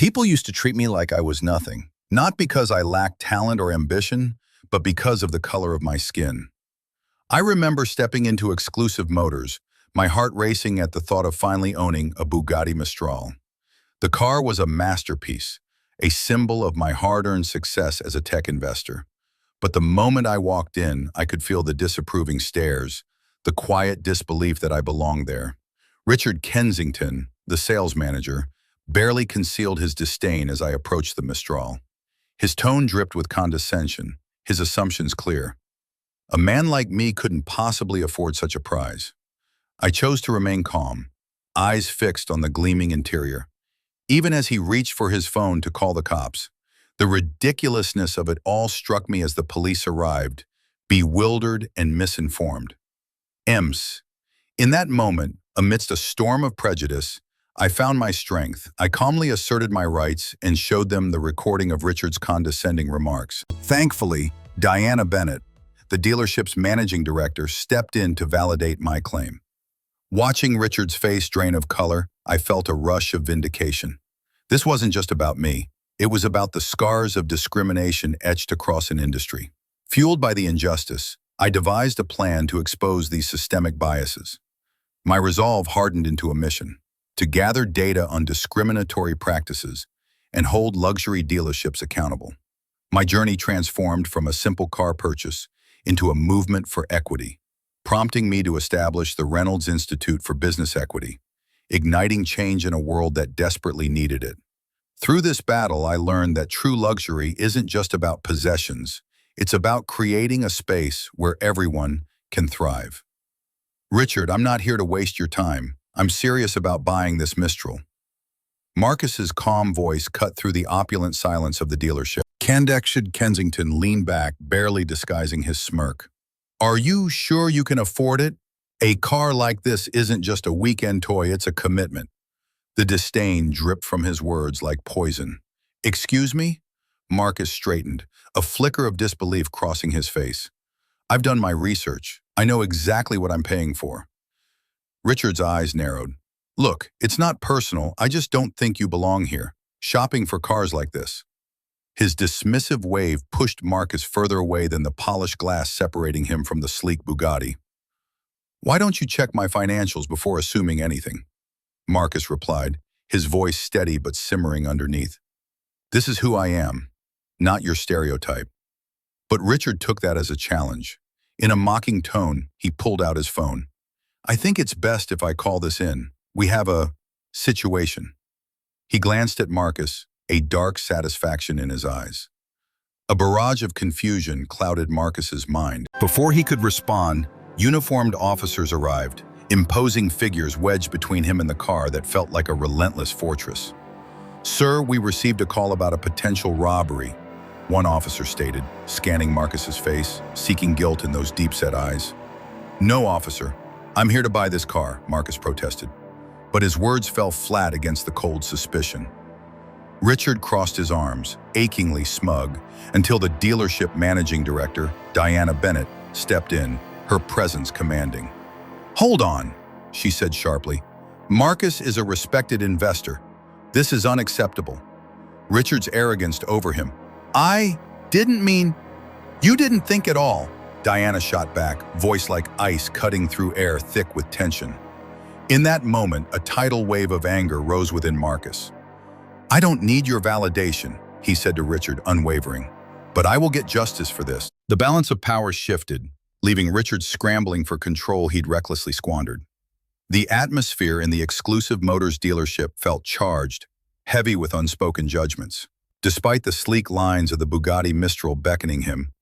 People used to treat me like I was nothing, not because I lacked talent or ambition, but because of the color of my skin. I remember stepping into exclusive motors, my heart racing at the thought of finally owning a Bugatti Mistral. The car was a masterpiece, a symbol of my hard-earned success as a tech investor. But the moment I walked in, I could feel the disapproving stares, the quiet disbelief that I belonged there. Richard Kensington, the sales manager, barely concealed his disdain as I approached the Mistral. His tone dripped with condescension, his assumptions clear. A man like me couldn't possibly afford such a prize. I chose to remain calm, eyes fixed on the gleaming interior. Even as he reached for his phone to call the cops, the ridiculousness of it all struck me as the police arrived, bewildered and misinformed. Ems. In that moment, amidst a storm of prejudice, I found my strength. I calmly asserted my rights and showed them the recording of Richard's condescending remarks. Thankfully, Diana Bennett, the dealership's managing director, stepped in to validate my claim. Watching Richard's face drain of color, I felt a rush of vindication. This wasn't just about me. It was about the scars of discrimination etched across an industry. Fueled by the injustice, I devised a plan to expose these systemic biases. My resolve hardened into a mission: to gather data on discriminatory practices and hold luxury dealerships accountable. My journey transformed from a simple car purchase into a movement for equity, prompting me to establish the Reynolds Institute for Business Equity, igniting change in a world that desperately needed it. Through this battle, I learned that true luxury isn't just about possessions. It's about creating a space where everyone can thrive. Richard, I'm not here to waste your time. I'm serious about buying this Mistral. Marcus's calm voice cut through the opulent silence of the dealership. Kensington leaned back, barely disguising his smirk. Are you sure you can afford it? A car like this isn't just a weekend toy, it's a commitment. The disdain dripped from his words like poison. Excuse me? Marcus straightened, a flicker of disbelief crossing his face. I've done my research. I know exactly what I'm paying for. Richard's eyes narrowed. Look, it's not personal. I just don't think you belong here, shopping for cars like this. His dismissive wave pushed Marcus further away than the polished glass separating him from the sleek Bugatti. Why don't you check my financials before assuming anything? Marcus replied, his voice steady but simmering underneath. This is who I am, not your stereotype. But Richard took that as a challenge. In a mocking tone, he pulled out his phone. I think it's best if I call this in. We have a situation. He glanced at Marcus, a dark satisfaction in his eyes. A barrage of confusion clouded Marcus's mind. Before he could respond, uniformed officers arrived, imposing figures wedged between him and the car that felt like a relentless fortress. Sir, we received a call about a potential robbery, one officer stated, scanning Marcus's face, seeking guilt in those deep-set eyes. No, officer. I'm here to buy this car, Marcus protested. But his words fell flat against the cold suspicion. Richard crossed his arms, achingly smug, until the dealership managing director, Diana Bennett, stepped in, her presence commanding. Hold on, she said sharply. Marcus is a respected investor. This is unacceptable. Richard's arrogance over him. I didn't mean... You didn't think at all, Diana shot back, voice like ice cutting through air thick with tension. In that moment, a tidal wave of anger rose within Marcus. I don't need your validation, he said to Richard, unwavering. But I will get justice for this. The balance of power shifted, leaving Richard scrambling for control he'd recklessly squandered. The atmosphere in the exclusive Motors dealership felt charged, heavy with unspoken judgments. Despite the sleek lines of the Bugatti Mistral beckoning him,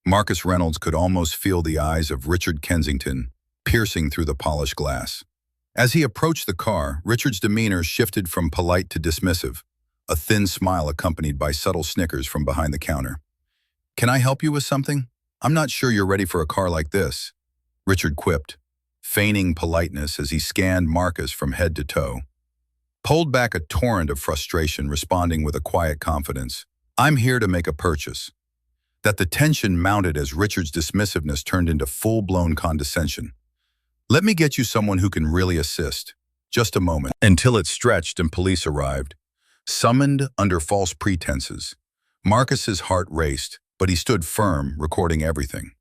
Marcus Reynolds could almost feel the eyes of Richard Kensington piercing through the polished glass. As he approached the car, Richard's demeanor shifted from polite to dismissive, a thin smile accompanied by subtle snickers from behind the counter. Can I help you with something? I'm not sure you're ready for a car like this, Richard quipped, feigning politeness as he scanned Marcus from head to toe. Pulled back a torrent of frustration, responding with a quiet confidence. I'm here to make a purchase. That the tension mounted as Richard's dismissiveness turned into full-blown condescension. Let me get you someone who can really assist. Just a moment. Until it stretched and police arrived. summoned under false pretenses. Marcus's heart raced, but he stood firm, recording everything.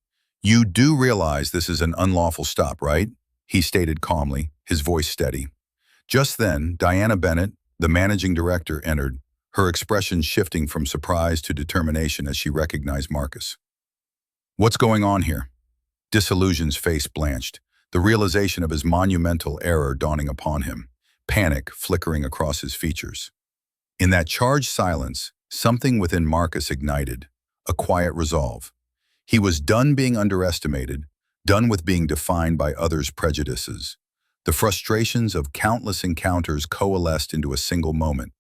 "You do realize this is an unlawful stop, right?" he stated calmly, his voice steady. Just then, Diana Bennett, the managing director, entered, her expression shifting from surprise to determination as she recognized Marcus. "What's going on here?" Disillusion's face blanched, the realization of his monumental error dawning upon him, panic flickering across his features. In that charged silence, something within Marcus ignited, a quiet resolve. He was done being underestimated, done with being defined by others' prejudices. The frustrations of countless encounters coalesced into a single moment.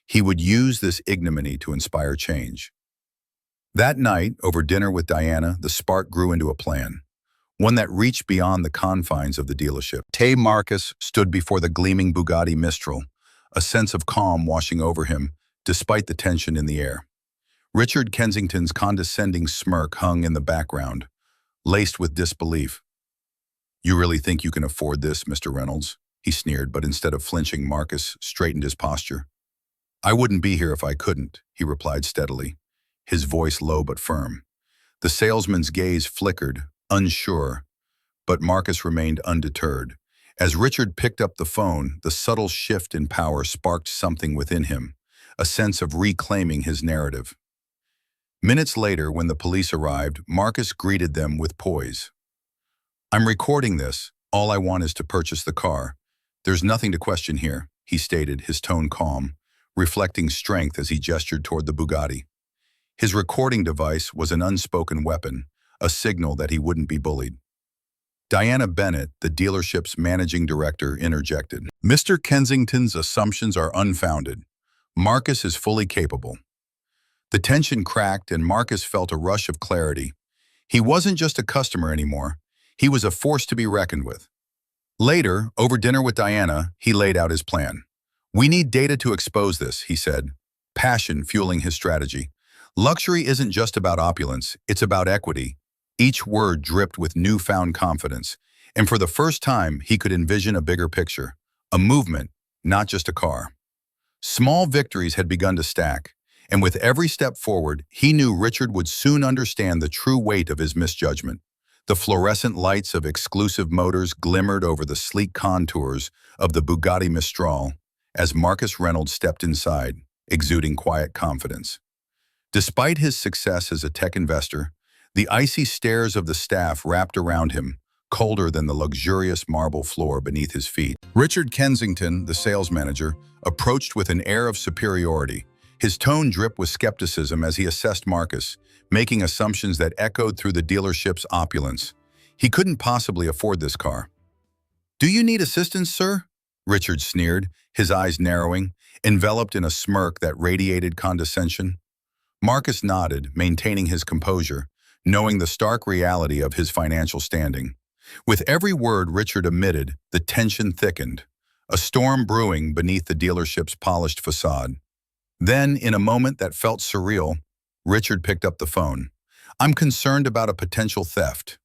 He would use this ignominy to inspire change. That night, over dinner with Diana, the spark grew into a plan, one that reached beyond the confines of the dealership. Marcus stood before the gleaming Bugatti Mistral, a sense of calm washing over him, despite the tension in the air. Richard Kensington's condescending smirk hung in the background, laced with disbelief. "You really think you can afford this, Mr. Reynolds?" he sneered, but instead of flinching, Marcus straightened his posture. "I wouldn't be here if I couldn't," he replied steadily, his voice low but firm. The salesman's gaze flickered, unsure, but Marcus remained undeterred. As Richard picked up the phone, the subtle shift in power sparked something within him, a sense of reclaiming his narrative. Minutes later, when the police arrived, Marcus greeted them with poise. "I'm recording this. All I want is to purchase the car. There's nothing to question here," he stated, his tone calm, reflecting strength as he gestured toward the Bugatti. His recording device was an unspoken weapon, a signal that he wouldn't be bullied. Diana Bennett, the dealership's managing director, interjected. "Mr. Kensington's assumptions are unfounded. Marcus is fully capable." The tension cracked and Marcus felt a rush of clarity. He wasn't just a customer anymore. He was a force to be reckoned with. Later, over dinner with Diana, he laid out his plan. "We need data to expose this," he said, passion fueling his strategy. "Luxury isn't just about opulence, it's about equity." Each word dripped with newfound confidence, and for the first time, he could envision a bigger picture, a movement, not just a car. Small victories had begun to stack, and with every step forward, he knew Richard would soon understand the true weight of his misjudgment. The fluorescent lights of exclusive motors glimmered over the sleek contours of the Bugatti Mistral as Marcus Reynolds stepped inside, exuding quiet confidence. Despite his success as a tech investor, the icy stares of the staff wrapped around him, colder than the luxurious marble floor beneath his feet. Richard Kensington, the sales manager, approached with an air of superiority. His tone dripped with skepticism as he assessed Marcus, making assumptions that echoed through the dealership's opulence. He couldn't possibly afford this car. "Do you need assistance, sir?" Richard sneered, his eyes narrowing, enveloped in a smirk that radiated condescension. Marcus nodded, maintaining his composure, knowing the stark reality of his financial standing. With every word Richard emitted, the tension thickened, a storm brewing beneath the dealership's polished facade. Then, in a moment that felt surreal, Richard picked up the phone. "I'm concerned about a potential theft."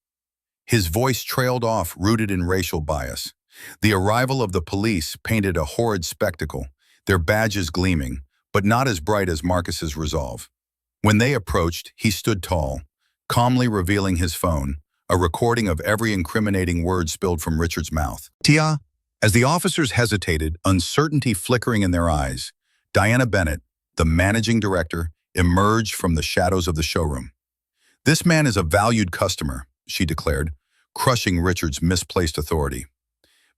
His voice trailed off, rooted in racial bias. The arrival of the police painted a horrid spectacle, their badges gleaming, but not as bright as Marcus's resolve. When they approached, he stood tall, calmly revealing his phone, a recording of every incriminating word spilled from Richard's mouth. "Tia." As the officers hesitated, uncertainty flickering in their eyes, Diana Bennett, the managing director, emerged from the shadows of the showroom. "This man is a valued customer," she declared, crushing Richard's misplaced authority.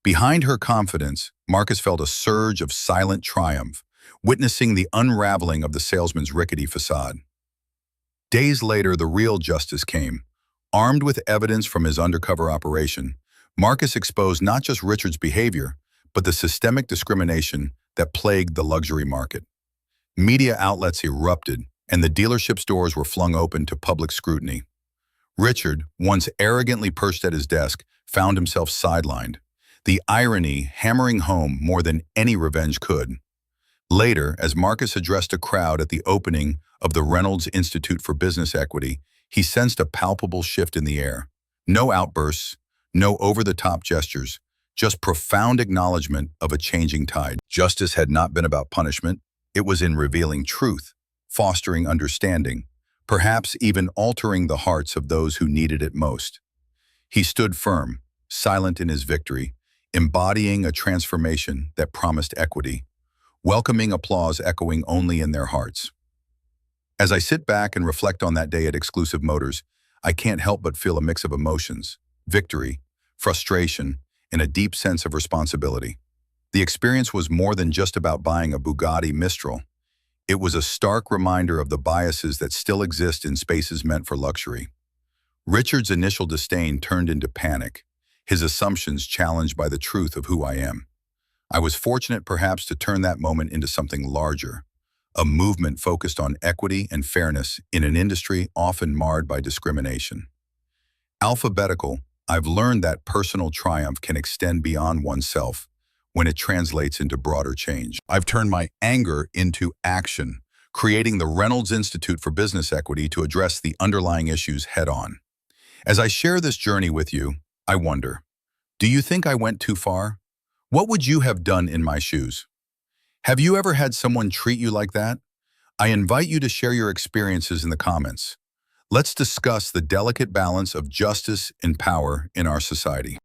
Behind her confidence, Marcus felt a surge of silent triumph, witnessing the unraveling of the salesman's rickety facade. Days later, the real justice came. Armed with evidence from his undercover operation, Marcus exposed not just Richard's behavior, but the systemic discrimination that plagued the luxury market. Media outlets erupted, and the dealership's doors were flung open to public scrutiny. Richard, once arrogantly perched at his desk, found himself sidelined, the irony hammering home more than any revenge could. Later, as Marcus addressed a crowd at the opening of the Reynolds Institute for Business Equity, he sensed a palpable shift in the air. No outbursts, no over-the-top gestures, just profound acknowledgement of a changing tide. Justice had not been about punishment, It was in revealing truth, fostering understanding, perhaps even altering the hearts of those who needed it most. He stood firm, silent in his victory, embodying a transformation that promised equity, welcoming applause echoing only in their hearts. As I sit back and reflect on that day at Exclusive Motors, I can't help but feel a mix of emotions: victory, frustration, and a deep sense of responsibility. The experience was more than just about buying a Bugatti Mistral. It was a stark reminder of the biases that still exist in spaces meant for luxury. Richard's initial disdain turned into panic, his assumptions challenged by the truth of who I am. I was fortunate perhaps to turn that moment into something larger, a movement focused on equity and fairness in an industry often marred by discrimination. Alphabetical, I've learned that personal triumph can extend beyond oneself when it translates into broader change. I've turned my anger into action, creating the Reynolds Institute for Business Equity to address the underlying issues head-on. As I share this journey with you, I wonder, do you think I went too far? What would you have done in my shoes? Have you ever had someone treat you like that? I invite you to share your experiences in the comments. Let's discuss the delicate balance of justice and power in our society.